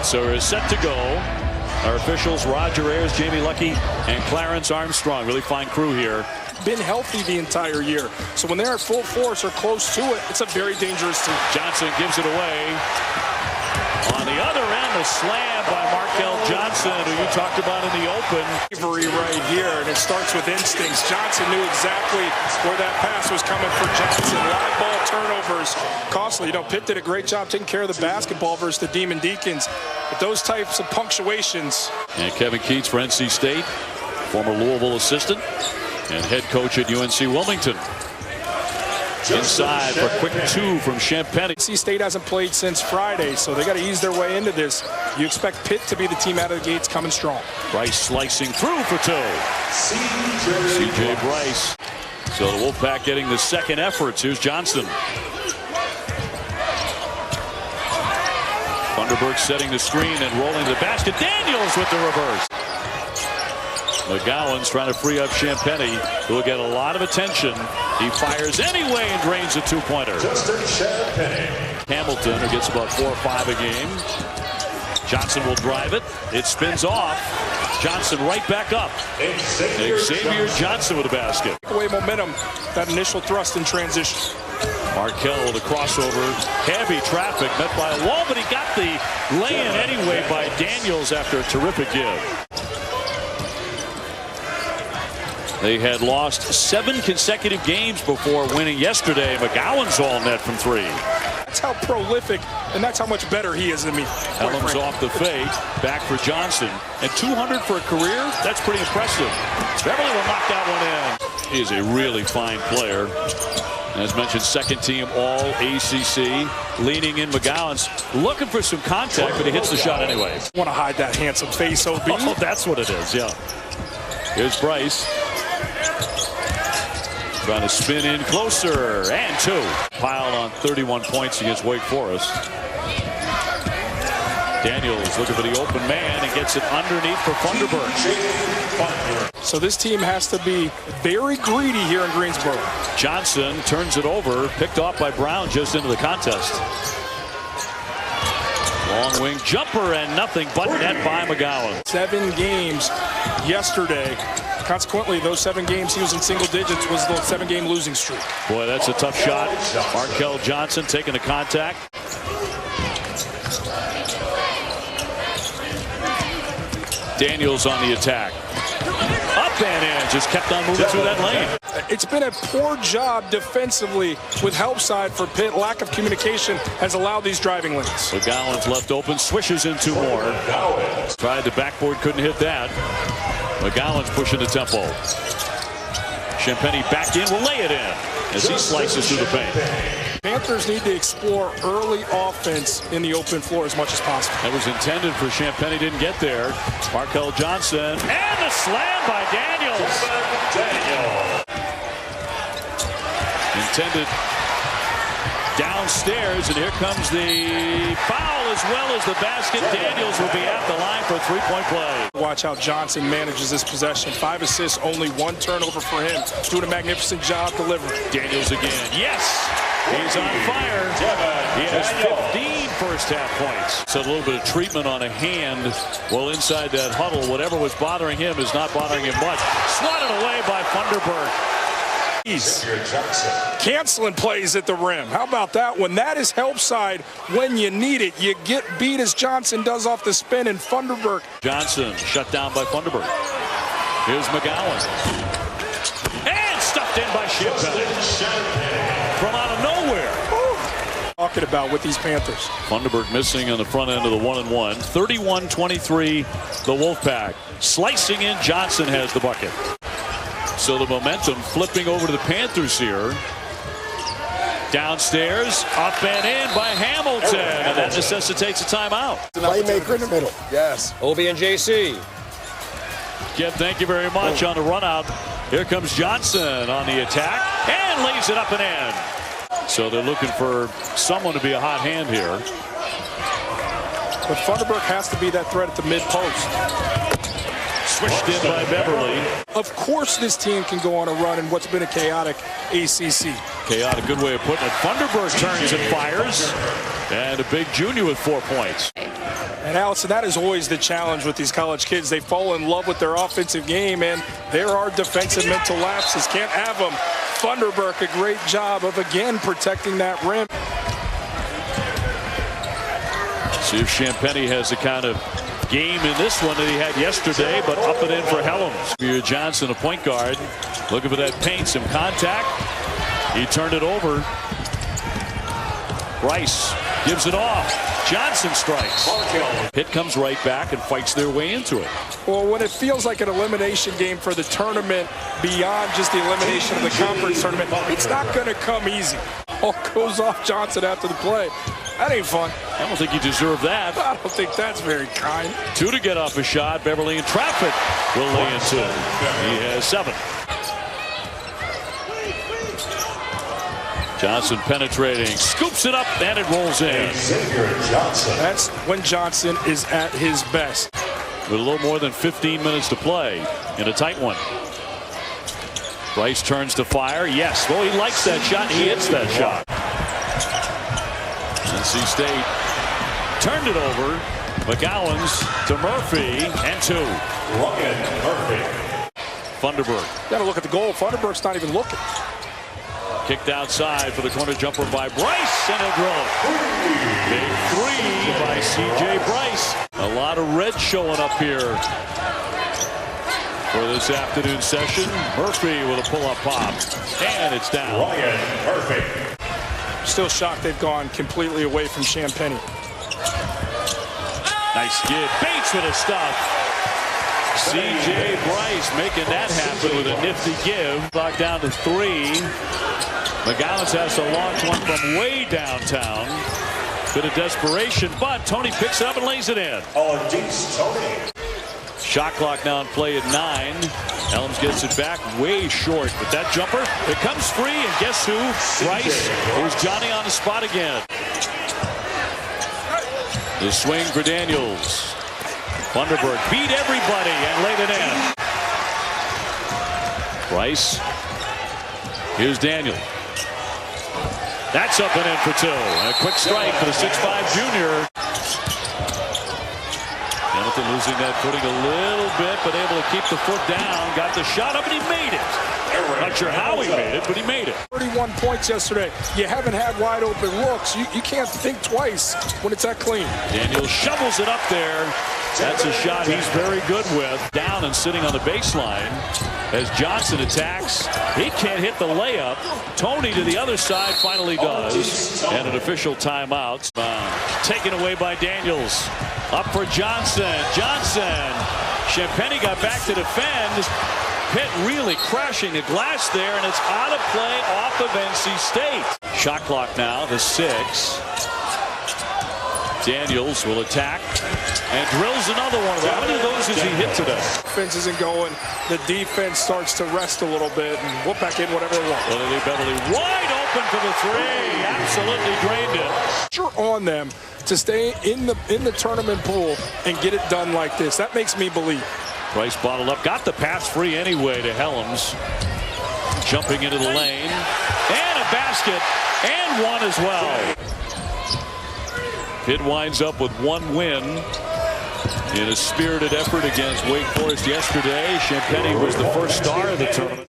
So we're set to go. Our officials, Roger Ayers, Jamie Lucky, and Clarence Armstrong. Really fine crew here. Been healthy the entire year. So when they're at full force or close to it, it's a very dangerous team. Johnson gives it away. On the other end, a slam by Makell Johnson, who you talked about in the open. Bravery right here, and it starts with instincts. Johnson knew exactly where that pass was coming for Johnson. Live ball turnovers, costly. You know, Pitt did a great job taking care of the basketball versus the Demon Deacons. But those types of punctuations. And Kevin Keats for NC State, former Louisville assistant and head coach at UNC Wilmington. Inside for a quick two from Champagne. NC State hasn't played since Friday, so they got to ease their way into this. You expect Pitt to be the team out of the gates coming strong. Bryce slicing through for two. CJ Bryce. So the Wolfpack getting the second efforts. Here's Johnson. Funderburk setting the screen and rolling the basket. Daniels with the reverse. McGowan's trying to free up Champagne, who will get a lot of attention. He fires anyway and drains a two-pointer. Hamilton, who gets about 4 or 5 a game. Johnson will drive it. It spins off. Johnson right back up. Xavier Johnson with a basket. Away momentum, that initial thrust in transition. Makell, the crossover, heavy traffic met by a wall, but he got the lay-in anyway by Daniels after a terrific give. They had lost 7 consecutive games before winning yesterday. McGowan's all net from 3. That's how prolific, and that's how much better he is than me. Ellen's off the fade, back for Johnson. And 200 for a career, that's pretty impressive. Beverly will knock that one in. He is a really fine player. As mentioned, second team all ACC. Leaning in, McGowan's looking for some contact, but he hits the shot anyway. Want to hide that handsome face, OB. Oh, that's what it is, yeah. Here's Bryce. Trying to spin in closer, and 2. Piled on 31 points against Wake Forest. Daniels looking for the open man and gets it underneath for Funderburk. So this team has to be very greedy here in Greensboro. Johnson turns it over, picked off by Brown just into the contest. Long wing jumper and nothing but net by McGowan. 7 games yesterday. Consequently, those 7 games he was in single digits was the 7-game losing streak. Boy, that's a tough shot. Makell Johnson taking the contact. Daniels on the attack. Up and in, just kept on moving through that lane. It's been a poor job defensively with help side for Pitt. Lack of communication has allowed these driving lanes. McGowan's left open, swishes in 2 more. Tried the backboard, couldn't hit that. McGowan's pushing the tempo. Champagne back in, will lay it in as he slices through the paint. Panthers need to explore early offense in the open floor as much as possible. That was intended for Champagne, didn't get there. Makell Johnson, and the slam by Daniels. Intended downstairs, and here comes the foul as well as the basket. Daniels will be at the line for a 3-point play. Watch how Johnson manages this possession. 5 assists, only 1 turnover for him. Doing a magnificent job delivering. Daniels again. Yes! He's on fire. He has 15 first-half points. So a little bit of treatment on a hand while inside that huddle. Whatever was bothering him is not bothering him much. Swatted away by Funderburk. Canceling plays at the rim. How about that one? That is help side when you need it. You get beat as Johnson does off the spin, and Funderburk. Johnson shut down by Funderburk. Here's McGowan. And stuffed in by Champagne. From out of nowhere. Talking about with these Panthers. Funderburk missing on the front end of the 1-and-1. 31-23, the Wolfpack. Slicing in, Johnson has the bucket. So the momentum flipping over to the Panthers here. Downstairs, up and in by Hamilton, and that necessitates a timeout. Playmaker in the middle. Yes. Obi and JC. Ken, thank you very much on the run out. Here comes Johnson on the attack and lays it up and in. So they're looking for someone to be a hot hand here. But Funderburk has to be that threat at the mid-post. Swished in by Beverly. Of course this team can go on a run in what's been a chaotic ACC. Chaotic, good way of putting it. Funderburk turns and fires. And a big junior with 4 points. And Allison, that is always the challenge with these college kids. They fall in love with their offensive game, and there are defensive mental lapses. Can't have them. Thunderberg, a great job of, again, protecting that rim. See if Champagny has the kind of game in this one that he had yesterday, but up and in for Helms. Xavier Johnson, a point guard, looking for that paint, some contact. He turned it over. Bryce gives it off. Johnson strikes. Pitt comes right back and fights their way into it. Well, when it feels like an elimination game for the tournament beyond just the elimination of the conference tournament, it's not going to come easy. All goes off Johnson after the play. That ain't fun. I don't think you deserve that. I don't think that's very kind. 2 to get off a shot. Beverly in traffic will lay into it. He has 7. Johnson penetrating, scoops it up, and it rolls in. Xavier Johnson. That's when Johnson is at his best. With a little more than 15 minutes to play in a tight one. Bryce turns to fire. Yes, well, he likes that shot. He hits that shot. NC State turned it over. McGowan's to Murphy, and 2. Ryan Murphy. Thunderberg. Got to look at the goal. Thunderberg's not even looking. Kicked outside for the corner jumper by Bryce, and he'll drill it. Big 3 by C.J. Bryce. A lot of red showing up here for this afternoon session. Murphy with a pull-up pop, and it's down. Ryan Murphy. Still shocked they've gone completely away from Champagny. Nice skid. Bates with a stuff. C.J. Bryce making that happen with a nifty give. Clock down to 3. McGowan has to launch one from way downtown. Bit of desperation, but Tony picks it up and lays it in. Tony. Shot clock now in play at 9. Helms gets it back way short, but that jumper, it comes free, and guess who? Bryce. Here's Johnny on the spot again. The swing for Daniels. Thunderberg beat everybody and laid it in. Bryce. Here's Daniel. That's up and in for 2. And a quick strike for the 6'5" junior. Hamilton losing that footing a little bit, but able to keep the foot down. Got the shot up, and he made it. Not sure how he made it, but he made it. 31 points yesterday. You haven't had wide open looks. You can't think twice when it's that clean. Daniels shovels it up there. That's a shot he's very good with. Down and sitting on the baseline as Johnson attacks. He can't hit the layup. Tony to the other side finally does. And an official timeout. Taken away by Daniels. Up for Johnson. Johnson. Champagny got back to defend. Pitt really crashing the glass there, and it's out of play off of NC State. Shot clock now, the 6. Daniels will attack and drills another one. How many of those has he hit today? Offense isn't going. The defense starts to rest a little bit, and Wolfpack in whatever they want. Well, they leave Beverly wide open for the 3. Absolutely drained it. You're on them to stay in the tournament pool and get it done like this. That makes me believe. Bryce bottled up, got the pass free anyway to Helms. Jumping into the lane, and a basket, and 1 as well. Pitt winds up with 1 win in a spirited effort against Wake Forest yesterday. Champagny was the first star of the tournament.